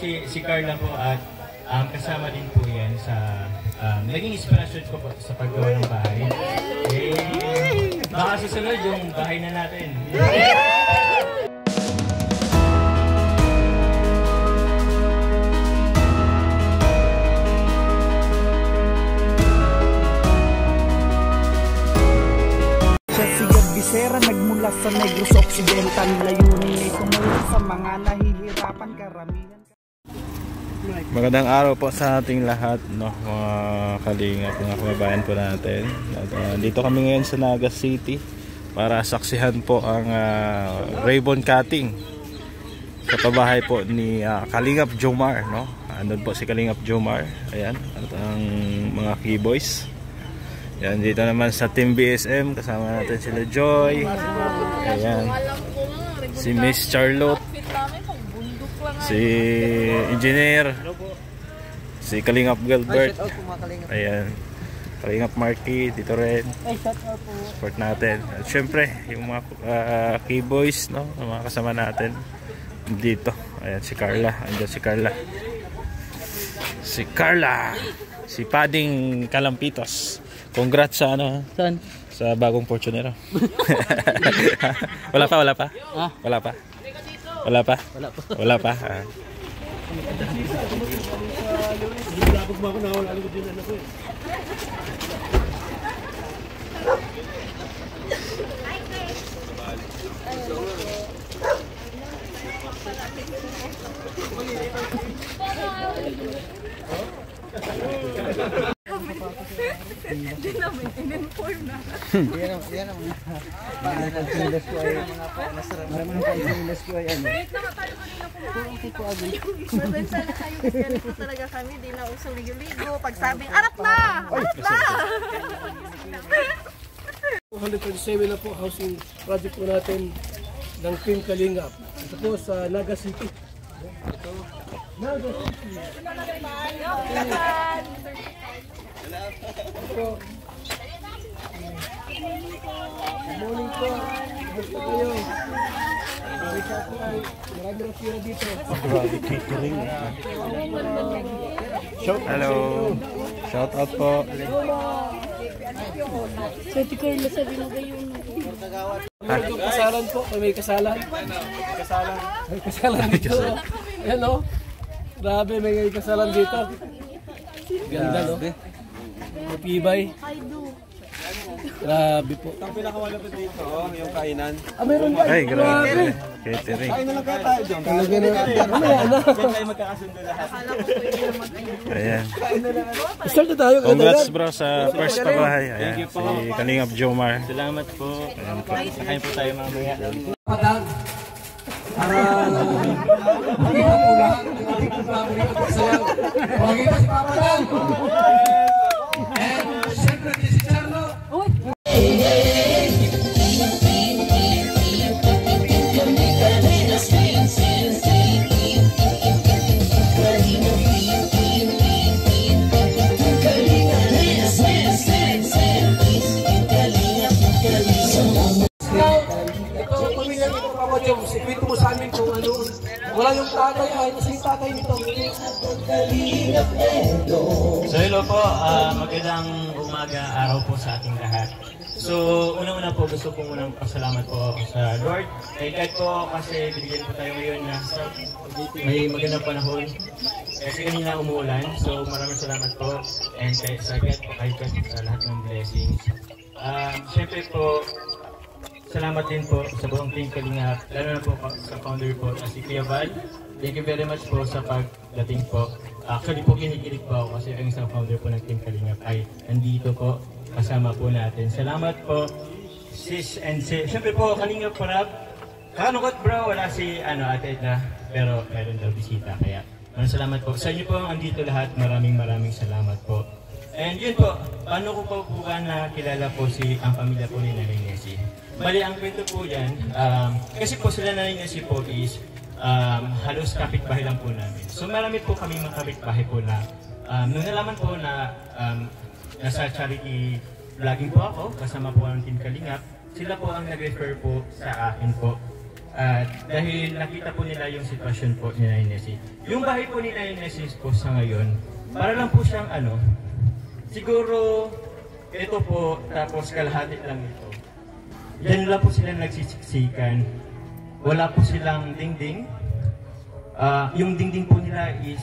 si Carla po at kasama din po yan sa naging inspirasyon ko po sa paggawa ng bahay. Baka susunod yung bahay na natin. Sera nagmula sa Negros Occidental, layunin ay tumulong sa mga nahihirapan karamihan. Magandang araw po sa ating lahat, no, mga kalingap, mga kababayan po natin. At, dito kami ngayon sa Naga City para saksihan po ang ribbon cutting sa pabahay po ni Kalingap Jomar, no. Andun po si Kalingap Jomar, ayan, at ang mga keyboys. Yan, dito naman sa Team BSM, kasama natin sila Joy, ayan, si Miss Charlotte, si Engineer, si Kalingap Gilbert, ayan, Kalingap Marky, dito rin, support natin. At syempre, yung mga keyboys, no, mga kasama natin dito, ayan, si Carla, andyan si Carla, si Pading Kalampitos. Congrats sa ano? Saan? Sa bagong Fortunero. Wala pa? Ah? Wala pa? Hindi namin in-inform na. Yan ang mga pag-ilas ko ay Wait na tayo kanina kumain. Masensya na kayo kasi ganito talaga kami. Di na usong ligo-ligo. Pag sabing, arap na! 127 na po housing project po natin ng Team Kalingap. Ito po sa Naga City. Naga City. Good morning po. Gusto kayo. Marami na pira dito. Hello. Shout out po. So, ito ko yung nasabi mo ba yung... May kasalan po. May kasalan. May kasalan dito. Ayan o. Grabe, may kasalan dito. Ganda no? Mapibay. Grabe po. Ang pinakamalapit dito, yung kainan. Meron ba? Ay, grabe. Catering. Kain na lang kaya tayo dyan. Talaga na. Diyan tayo magkakasundo lahat. Ayan. Start na tayo. Congrats bro sa first pabahay. Ayan, si Kalingap Jomar. Salamat po. Sakayin po tayo mamaya. Padag para hindi pa po lahat ng ating paborito pagsayaw. Pagkita si Papadang and siyempre si Charlo. Ikwento mo sa amin kung ano. Wala yung tatay ay nasa yung tatay nito. So hello po, magandang umaga, araw po sa ating lahat. So unang-una po gusto po munang pasalamat po sa Lord. Kay God po kasi binigyan po tayo ngayon na may magandang panahon. Kasi kanina umuulan, so maraming salamat po. And kay sa God po, kay God sa lahat ng blessings. Siyempre po, salamat din po sa buong Team Kalingap, lalo na po sa founder po, si Kuya Val. Thank you very much po sa pagdating po. Actually po kinikilig po ako kasi ang isang founder po ng Team Kalingap ay nandito po, kasama po natin. Salamat po, sis and sis. Siyempre po, Kalingap Parab. Kanukot bro, wala si Ate Edna, pero meron daw bisita. Kaya maraming salamat po. Sa inyo po ang andito lahat, maraming salamat po. And yun po, paano ko po nakilala po ang pamilya po ni Nanay Nessie? Bali, ang kwento po yan, kasi po sila Nanay Nessie po is halos kapitbahay lang po namin. So marami po kami mga kapitbahay po na nung nalaman po na nasa charity vlogging po ako, kasama po ang Team Kalingap, sila po ang nag-refer po sa akin po Dahil nakita po nila yung sitwasyon po ni Nanay Nessie. Yung bahay po ni Nanay Nessie po sa ngayon, para lang po siyang siguro ito po, tapos kalahati lang ito. Diyan lang po sila nagsisiksikan. Wala po silang dingding. Yung dingding po nila is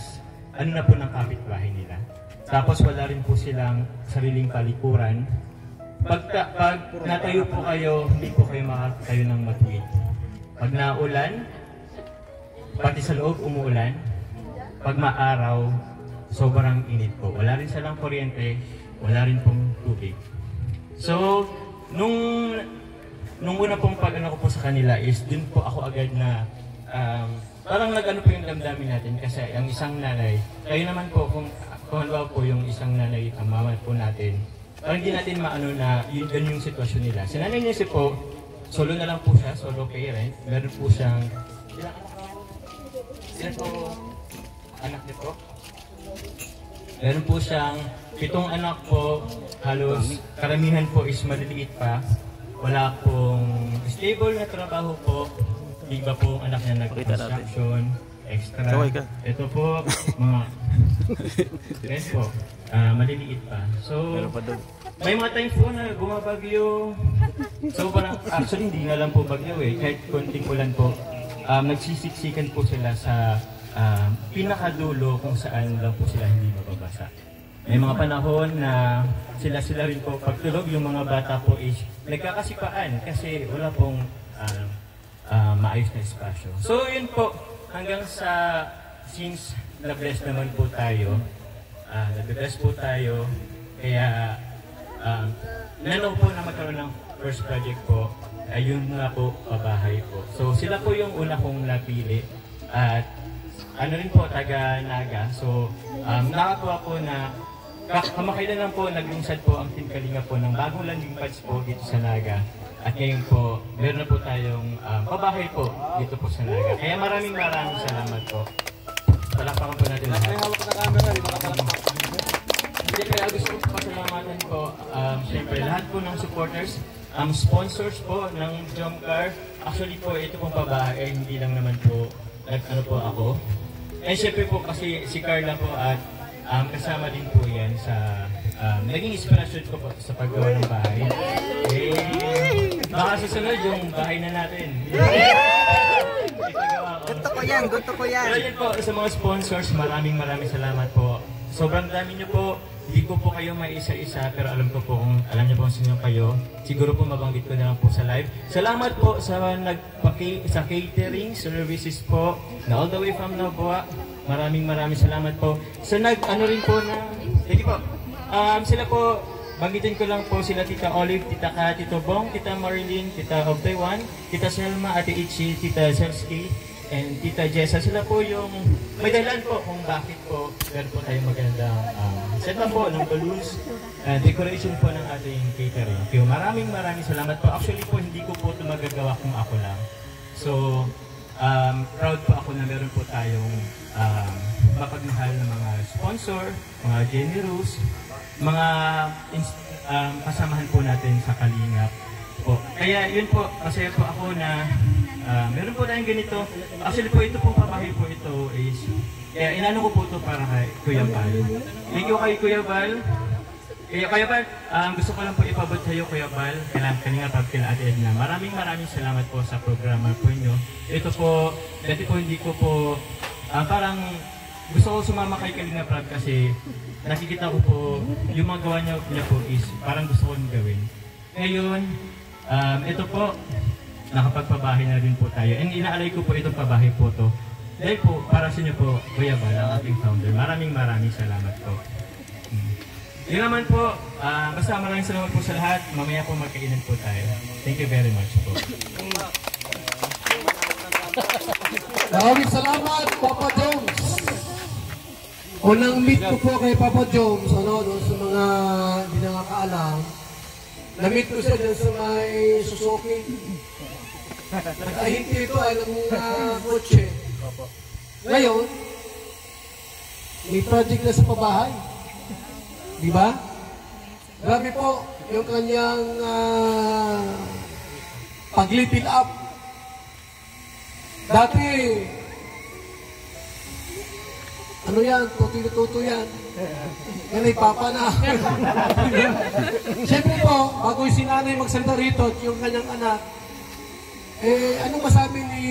na po ng kapitbahay nila. Tapos wala rin po silang sariling palikuran. Pag natayo po kayo, hindi po kayo makatayo ng matuwid. Pag naulan, pati sa loob umuulan. Pag maaraw, sobrang init po. Wala rin silang kuryente, wala rin pong tubig. So, nung una pong pag-ano ko po sa kanila is dun po ako agad na parang nag-ano po yung damdamin natin kasi ang isang nanay, kayo naman po kung halimbawa po yung isang nanay, ang mama po natin, parang hindi natin maano na yun yung sitwasyon nila. Si Nanay Nessie po, solo na lang po siya, solo parent. Meron po siyang, ilan po anak niyo po? Meron po siyang 7 anak po, halos karamihan po is maliliit pa. Wala pong stable na trabaho po. Iba po anak niya nag-construction, extra. Ito po, mga yes po, maliliit pa. So, may mga times po na bumabagyo. So parang, actually hindi nga lang po bagyo kahit konting ulan po. Nagsisiksikan po sila sa pinakadulo kung saan lang po sila hindi mababasa. May mga panahon na sila rin po pagtulog, yung mga bata po is nagkakasipaan kasi wala pong maayos na espasyo. So yun po, hanggang sa since na-bless naman po tayo, na-bless po tayo, kaya nanaw po na magkaroon ng first project po, ayun na po, pabahay po. So sila po yung una kong napili at ano rin po, taga-Naga. So nakakuha po na kamakailan lang po, naglungsad po ang Team Kalinga po ng bagong landing pads po dito sa Naga. At ngayon po, meron na po tayong pabahay po dito po sa Naga. Kaya maraming salamat po. Palakpakan po natin lahat. Kaya gusto ko pasalamatan po, siyempre lahat po ng supporters, sponsors po ng Jomcar. Actually po, ito pong pabahay, hindi lang naman po nag-ano po ako. And siyempre po kasi si Carla po at kasama din po yan sa naging inspirasyon ko po sa paggawa ng bahay. Baka susunod yung bahay na natin. Gusto ko yan. Pero yun po, sa mga sponsors, maraming salamat po. Sobrang dami nyo po. Hindi ko po kayo may isa-isa, pero alam ko po kung alam niyo po kung sino kayo. Siguro po mabanggit ko na lang po sa live. Salamat po sa sa catering services po na all the way from Noboa. Maraming salamat po. Sa ano rin po na, thank you po. Sila po, banggitin ko lang po sila Tita Olive, Tita Ka, Tito Bong, Tita Marilyn, Tita of Taiwan, Tita Selma, Ate Ichi, Tita Selski, and Tita Jessa. Sila po yung may dahilan po kung bakit po meron po tayong magandang set up po ng balloons, decoration po ng ating catering. Kaya maraming salamat po. Actually po, hindi ko po ito magagawa kung ako lang. So, proud po ako na meron po tayong mapagmahal na mga sponsor, mga generous, mga kasamahan po natin sa Kalingap po. Kaya yun po, masaya po ako na meron po tayong ganito. Actually po, ito pong pabahay po ito is, kaya inano ko po ito para kay Kuya Val. Thank you kay Kuya Val. Kuya Val, gusto ko lang po ipabot sa iyo, Kuya Val, kanina kila Ate Edna. Maraming salamat po sa programa po inyo. Ito po, dati po hindi ko po, parang gusto ko sumama kay Kalinga Prab kasi nakikita ko po, yung mga gawa niya po is parang gusto ko gawin. Ngayon, ito po, nakapagpabahay na rin po tayo. And inaalay ko po itong pabahay po to. Dahil po, para sa inyo po, Kuya Val, ang ating founder. Maraming salamat po. Yun naman po, basta maraming salamat po sa lahat. Mamaya po magkainan po tayo. Thank you very much po. Maraming salamat, Papa Jones. Unang meet ko po kay Papa Jones, doon sa mga hindi nakakaalam, na-meet ko siya dyan sa may Suzuki. Nakahinti ito ay ng kotse. Ngayon, may project na sa pabahay. Di ba? Grabe po yung kanyang pag-lift up. Dati, ano yan, tuto yan. Yan ay papa na. Siyempre po, bago yung sinanay magsalita rito at yung kanyang anak, anong masabi ni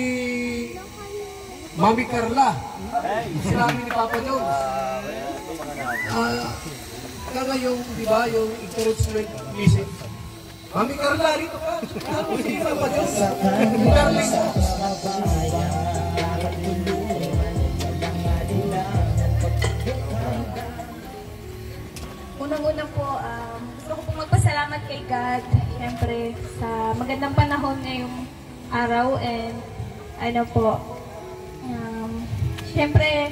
Mami Carla? Sinabi ni Papa Jones. Kaya yung, di ba, yung encouragement message. Mami Carla, rito ka. Ano si Papa Jones? Darling mo. Unang-una po, gusto ko pong magpasalamat kay God, siyempre, sa magandang panahon ngayong araw and ano po, siyempre,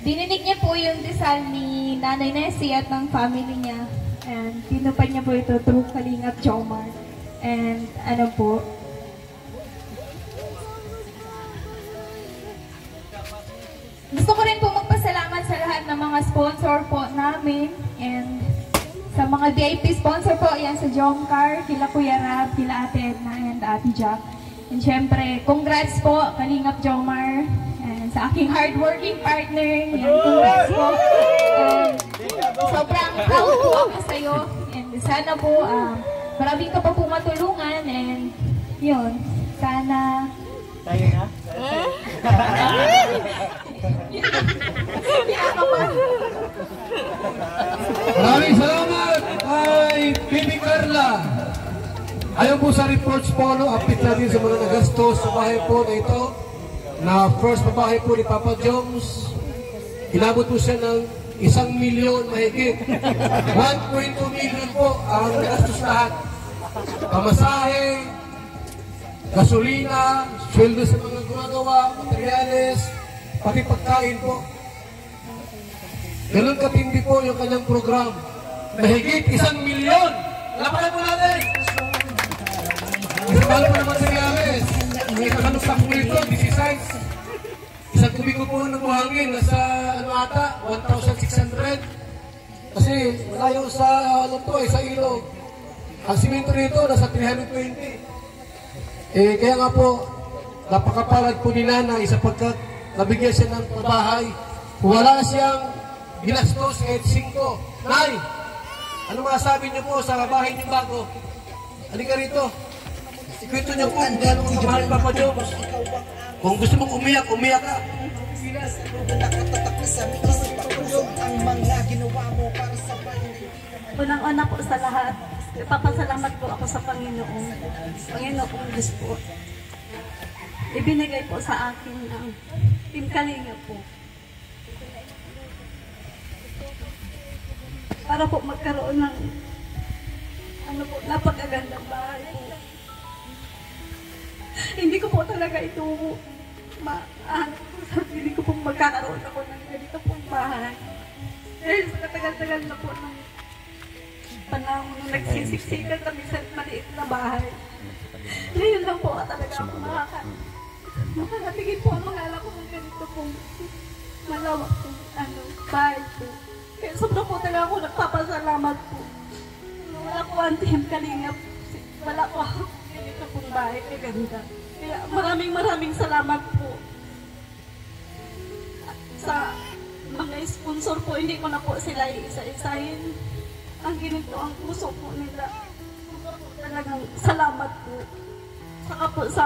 dininig niya po yung dasal ni Nanay Nessie at ng family niya and tinupad niya po ito through Kalingap Jomar and ano po, gusto ko rin po magpasalamat sa lahat ng mga sponsor po namin and sa mga VIP sponsor po, yan sa Jomcar, kila Kuya Rab, kila Ate Edna and Ate Jack. And syempre, congrats po, Kalingap Jomar, and sa aking hardworking partner, yan, congrats po. And sobrang proud po ako sa iyo and sana po, maraming ka pa po matulungan and yun, sana... Tayo na? Maraming salamat kay Bibi Carla. Ayon po sa reports po, update natin sa mga nagastos sa bahay po na ito, na first babae po ni Papa Jones, inabot po siya ng 1 milyon mahigit. 1.2 million po ang nagastos lahat. Pamasahe, gasolina, sweldo sa mga gumagawa, materyales, pati pagkain po. Ganun katindi po yung kanyang program. Mahigit 1 milyon! Lapakan po natin! Isang mahal po ng materyales. May kakanuksak po nito, 16. Isang kubiko po ng buhangin, nasa ano ata, 1,600. Kasi malayo sa ano to, sa ilog. Ang simento nito, nasa 320. Kaya nga po, napakapalad po ni Nanay sapagkat nabigyan siya ng bahay. Wala siyang ginastos kahit 5. Nay, ano masasabi niyo po sa bahay niyo bago? Halika rito. Ikwento niyo po kung gano'ng kamahal ni Papa Jones. Kung gusto mong umiyak, umiyak ka. Unang-una po sa lahat, ipapasalamat po ako sa Panginoon. Panginoong Diyos po. Ibinigay po sa akin ang Team Kalinga po. Para po magkaroon ng napakagandang bahay po. Hindi ko po talaga ito sarili ko pong magkakaroon ako ng ganito pong bahay. Dahil sa katagal-tagal na po ng panahon nung nagsisiksikan kami sa maliit na bahay. Ngayon lang po talaga ako makakabigay po ang mga alam ko ng ganito pong malawak pong bahay po. Kaya sobra po talaga ako nagpapasalamat po. Wala po ang Team Kalinga. Wala po ako ganito pong bahay. Kaya ganda. Kaya maraming salamat po. Sa mga sponsor po, hindi ko na po sila isa-isahin. Ang ginito, ang puso po nila. Talagang salamat po. Saka po sa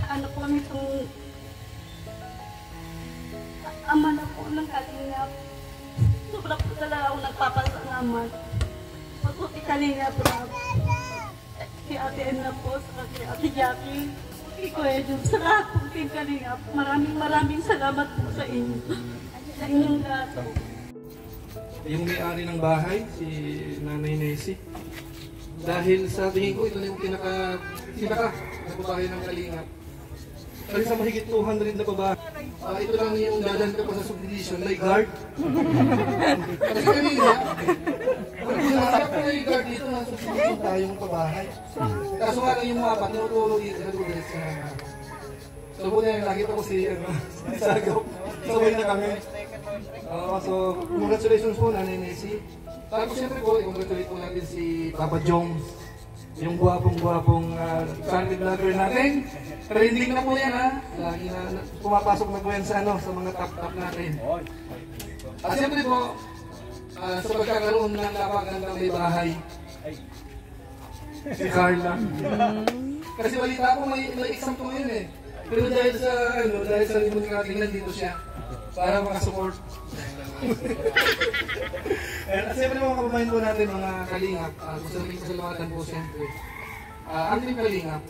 ano po nitong ama na po ng Kalingap. Sobra po talaga ako nagpapasalamat. Pagkuti Kalingap Rob. Kay Ate Edna po, saka kay Ate Jackie. Kay Kuya Jun, sa lahat po Team Kalingap. Maraming salamat po sa inyo. Sa inyong lahat. Yung may-ari ng bahay, si Nanay Nessie. Dahil sa tingin ko, ito na yung pinaka na babae ng Kalingap. Kasi sa mahigit 200 na babae, ito lang yung dadaan ka pa sa subdivision, may guard. Kasi kanina, hanap ko na yung guard dito, nasa subdivision tayong pabahay. Kaso nga lang yung mga apat, tinutulog dito, nag-ugalit sa mga. So buti na nakita ko si Sagaw. Sabay na kami. So, congratulations po, Nanay Nessie. Tapos siyempre po, i-congratulate po natin si Papa Jones. yung gwapong charity vlogger natin. Trending na po yan ha. Lagi na pumapasok na po yan sa, sa mga top natin. At siyempre po, sa pagkakaroon ng napakagandang may bahay, si Carla. Kasi balita ko may exam ko ngayon eh. Pero dahil sa limon natin, nandito siya para makasupport. At siyempre mga kababayan po natin, mga kalingap, gusto namin pasalamatan po siyempre. Ang team kalingap,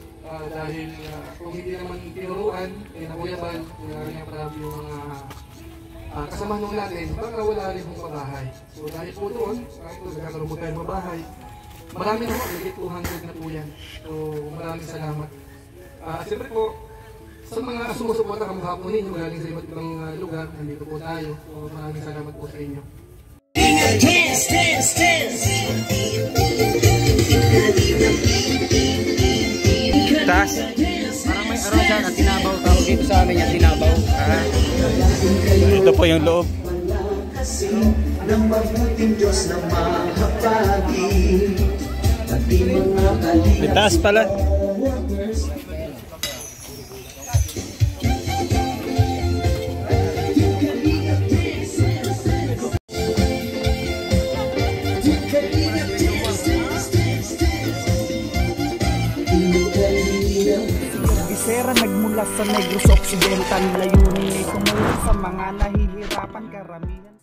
dahil kung hindi naman tinuruan, nakuyaban, nga para yung mga kasama nung natin, baka wala rin pong pabahay. So dahil po doon, nagkakaroon po tayo ng pabahay. Marami na po, 200 na po yan. So maraming salamat. Siyempre po, sa mga sumusuporta kamukha po ninyo, galing sa iba't ibang lugar, nandito po tayo. So maraming salamat po sa inyo. Taas. Parang may araw dyan at tinabaw. Tawag dito sa amin yan, tinabaw. Ito po yung loob. Ng mabuting Diyos na mahapagi pati mga kalingap Taas pala. Isera nagmula sa Negros Occidental, layunin ay tumulong sa mga nahihirapan karamihan.